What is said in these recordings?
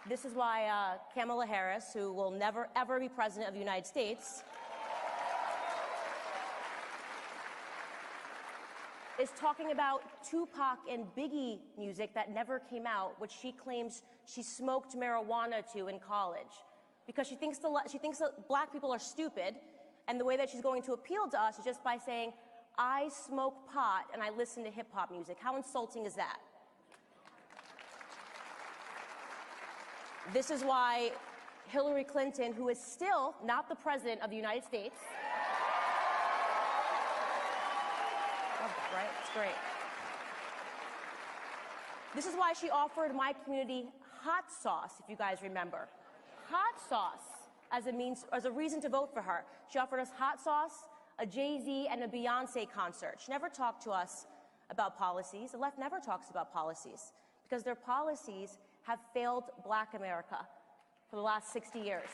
This is why Kamala Harris, who will never, ever be president of the United States, is talking about Tupac and Biggie music that never came out, which she claims she smoked marijuana to in college, because she thinks that black people are stupid, and the way that she's going to appeal to us is just by saying, I smoke pot and I listen to hip-hop music. How insulting is that? This is why Hillary Clinton, who is still not the president of the United States, right? It's great. This is why she offered my community hot sauce, if you guys remember. Hot sauce as a reason to vote for her. She offered us hot sauce, a Jay-Z and a Beyonce concert. She never talked to us about policies. The left never talks about policies because their policies have failed Black America for the last 60 years.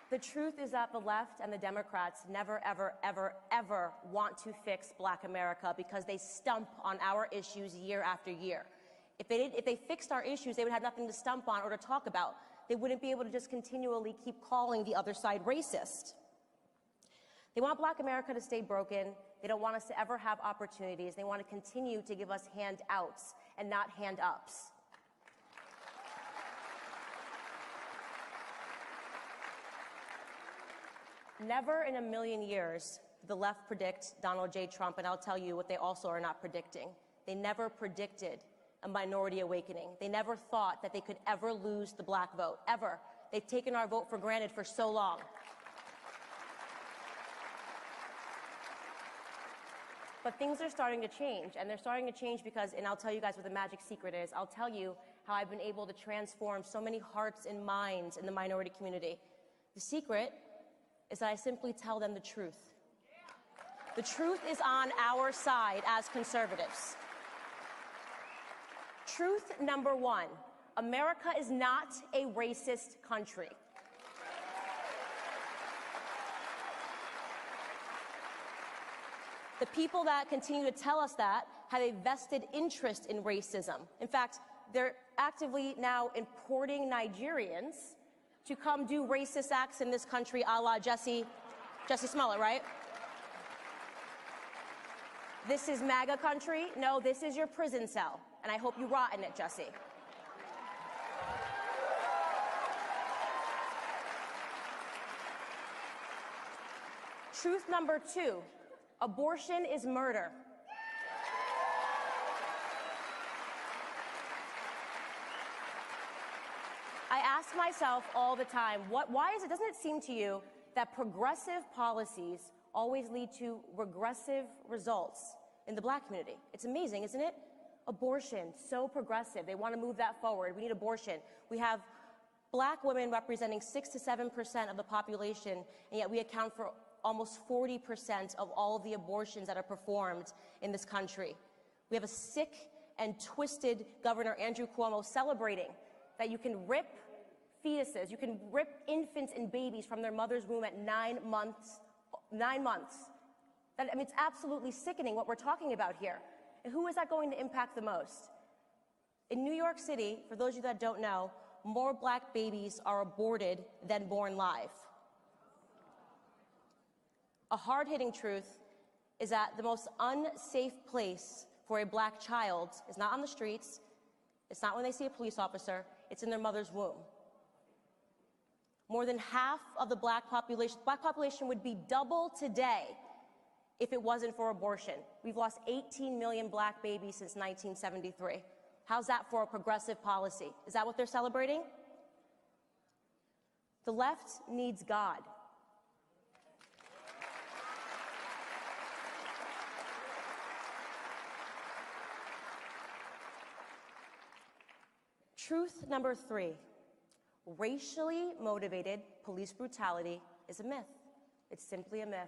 The truth is that the left and the Democrats never, ever, ever, ever want to fix Black America because they stump on our issues year after year. If they fixed our issues, they would have nothing to stump on or to talk about. They wouldn't be able to just continually keep calling the other side racist. They want Black America to stay broken. They don't want us to ever have opportunities. They want to continue to give us handouts and not hand-ups. Never in a million years did the left predict Donald J. Trump, and I'll tell you what they also are not predicting. They never predicted a minority awakening. They never thought that they could ever lose the black vote, ever. They've taken our vote for granted for so long. But things are starting to change, and they're starting to change because, and I'll tell you guys what the magic secret is, I'll tell you how I've been able to transform so many hearts and minds in the minority community. The secret is that I simply tell them the truth. The truth is on our side as conservatives. Truth number one, America is not a racist country. The people that continue to tell us that have a vested interest in racism. In fact, they're actively now importing Nigerians to come do racist acts in this country, a la Jussie Smollett, right? This is MAGA country. No, this is your prison cell, and I hope you rot in it, Jussie. Truth number two, abortion is murder. I ask myself all the time, doesn't it seem to you that progressive policies always lead to regressive results in the black community? It's amazing, isn't it? Abortion, so progressive. They want to move that forward. We need abortion. We have black women representing 6 to 7% of the population, and yet we account for almost 40% of all of the abortions that are performed in this country. We have a sick and twisted Governor Andrew Cuomo celebrating that you can rip fetuses, you can rip infants and babies from their mother's womb at 9 months. 9 months. It's absolutely sickening what we're talking about here. And who is that going to impact the most? In New York City, for those of you that don't know, more black babies are aborted than born live. A hard-hitting truth is that the most unsafe place for a black child is not on the streets, it's not when they see a police officer, it's in their mother's womb. More than half of the black population would be double today if it wasn't for abortion. We've lost 18 million black babies since 1973. How's that for a progressive policy? Is that what they're celebrating? The left needs God. Truth number three, racially motivated police brutality is a myth. It's simply a myth.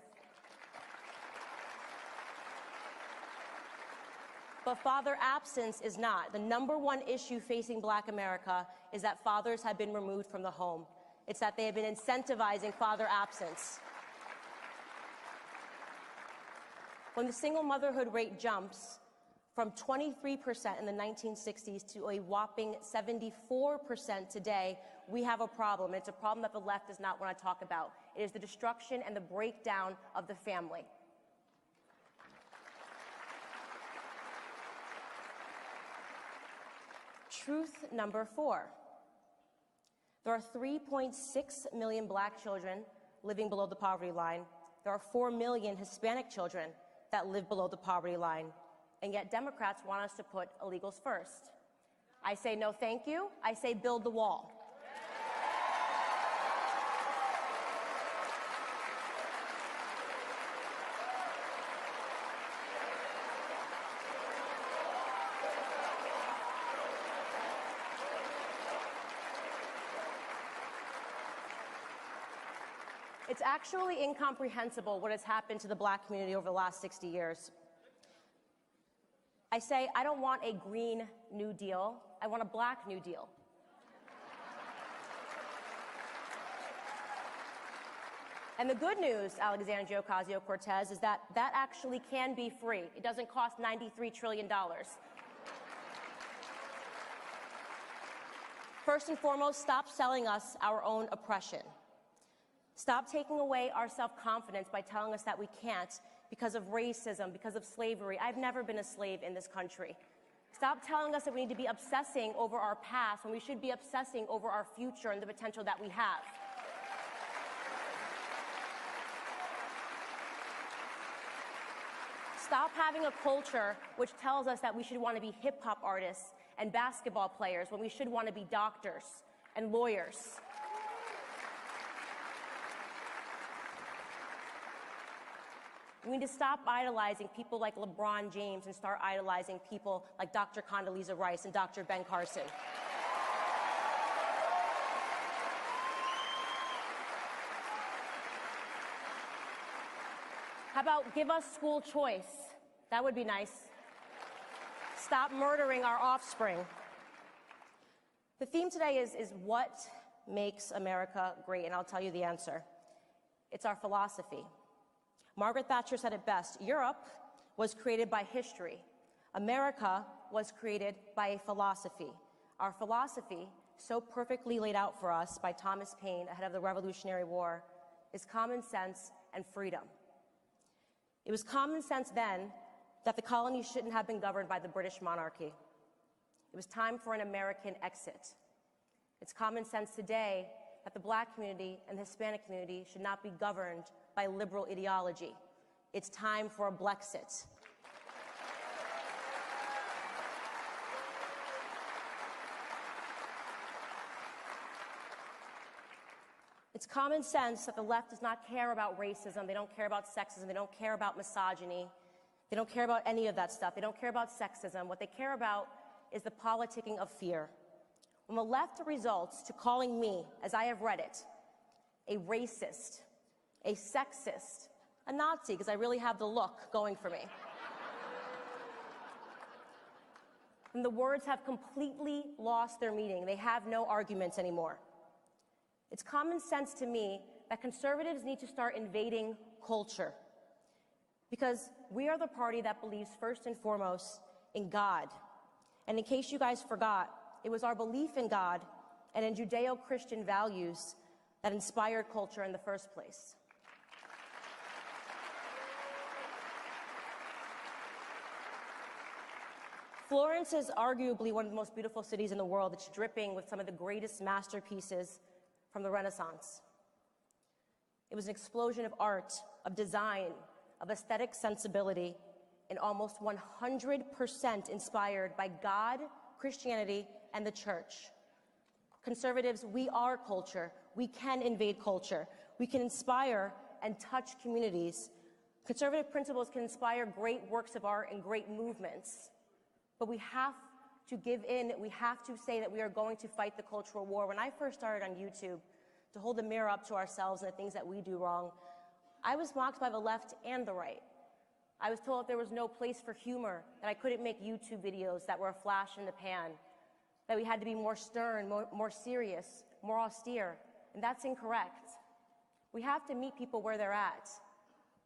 But father absence is not. The number one issue facing black America is that fathers have been removed from the home. It's that they have been incentivizing father absence. When the single motherhood rate jumps from 23% in the 1960s to a whopping 74% today. We have a problem. It's a problem that the left does not want to talk about. It is the destruction and the breakdown of the family. Truth number 4. There are 3.6 million black children living below the poverty line. There are 4 million Hispanic children that live below the poverty line. And yet Democrats want us to put illegals first. I say no thank you. I say build the wall. It's actually incomprehensible what has happened to the black community over the last 60 years. I say I don't want a Green New Deal, I want a Black New Deal. And the good news, Alexandria Ocasio-Cortez, is that that actually can be free. It doesn't cost $93 trillion. First and foremost, stop selling us our own oppression. Stop taking away our self-confidence by telling us that we can't because of racism, because of slavery. I've never been a slave in this country. Stop telling us that we need to be obsessing over our past when we should be obsessing over our future and the potential that we have. Stop having a culture which tells us that we should want to be hip-hop artists and basketball players when we should want to be doctors and lawyers. We need to stop idolizing people like LeBron James and start idolizing people like Dr. Condoleezza Rice and Dr. Ben Carson. How about give us school choice? That would be nice. Stop murdering our offspring. The theme today is what makes America great, and I'll tell you the answer. It's our philosophy. Margaret Thatcher said it best. Europe was created by history. America was created by a philosophy. Our philosophy, so perfectly laid out for us by Thomas Paine ahead of the Revolutionary War, is common sense and freedom. It was common sense then that the colonies shouldn't have been governed by the British monarchy. It was time for an American exit. It's common sense today that the black community and the Hispanic community should not be governed by liberal ideology. It's time for a Blexit. It's common sense that the left does not care about racism, they don't care about sexism, they don't care about misogyny, they don't care about any of that stuff, they don't care about sexism. What they care about is the politicking of fear. When the left results to calling me, as I have read it, a racist, a sexist, a Nazi, because I really have the look going for me. And the words have completely lost their meaning. They have no arguments anymore. It's common sense to me that conservatives need to start invading culture, because we are the party that believes first and foremost in God. And in case you guys forgot, it was our belief in God and in Judeo-Christian values that inspired culture in the first place. Florence is arguably one of the most beautiful cities in the world. It's dripping with some of the greatest masterpieces from the Renaissance. It was an explosion of art, of design, of aesthetic sensibility, and almost 100% inspired by God, Christianity, and the church. Conservatives, we are culture. We can invade culture. We can inspire and touch communities. Conservative principles can inspire great works of art and great movements. But we have to give in. We have to say that we are going to fight the cultural war. When I first started on YouTube to hold the mirror up to ourselves and the things that we do wrong, I was mocked by the left and the right. I was told that there was no place for humor, that I couldn't make YouTube videos that were a flash in the pan, that we had to be more stern, more serious, more austere, and that's incorrect. We have to meet people where they're at.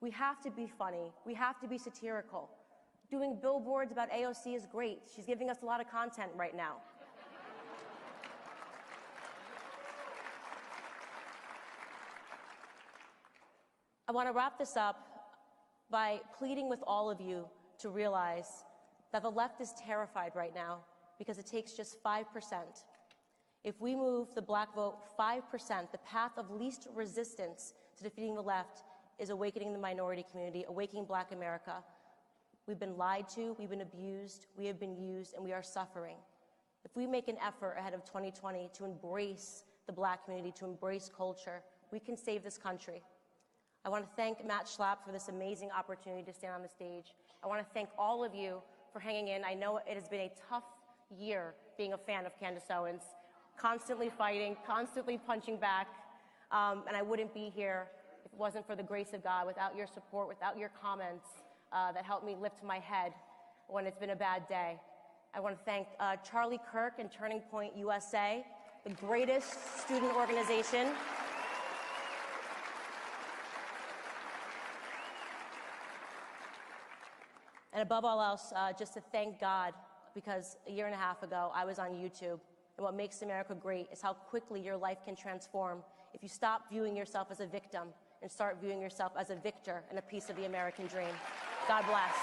We have to be funny. We have to be satirical. Doing billboards about AOC is great. She's giving us a lot of content right now. I want to wrap this up by pleading with all of you to realize that the left is terrified right now because it takes just 5%. If we move the black vote 5%, the path of least resistance to defeating the left is awakening the minority community, awakening Black America. We've been lied to, we've been abused, we have been used, and we are suffering. If we make an effort ahead of 2020 to embrace the Black community, to embrace culture, we can save this country. I want to thank Matt Schlapp for this amazing opportunity to stand on the stage. I want to thank all of you for hanging in. I know it has been a tough year being a fan of Candace Owens, constantly fighting, constantly punching back, and I wouldn't be here if it wasn't for the grace of God, without your support, without your comments that helped me lift my head when it's been a bad day. I want to thank Charlie Kirk and Turning Point USA, the greatest student organization. And above all else, just to thank God, because a year and a half ago, I was on YouTube. And what makes America great is how quickly your life can transform if you stop viewing yourself as a victim and start viewing yourself as a victor and a piece of the American dream. God bless.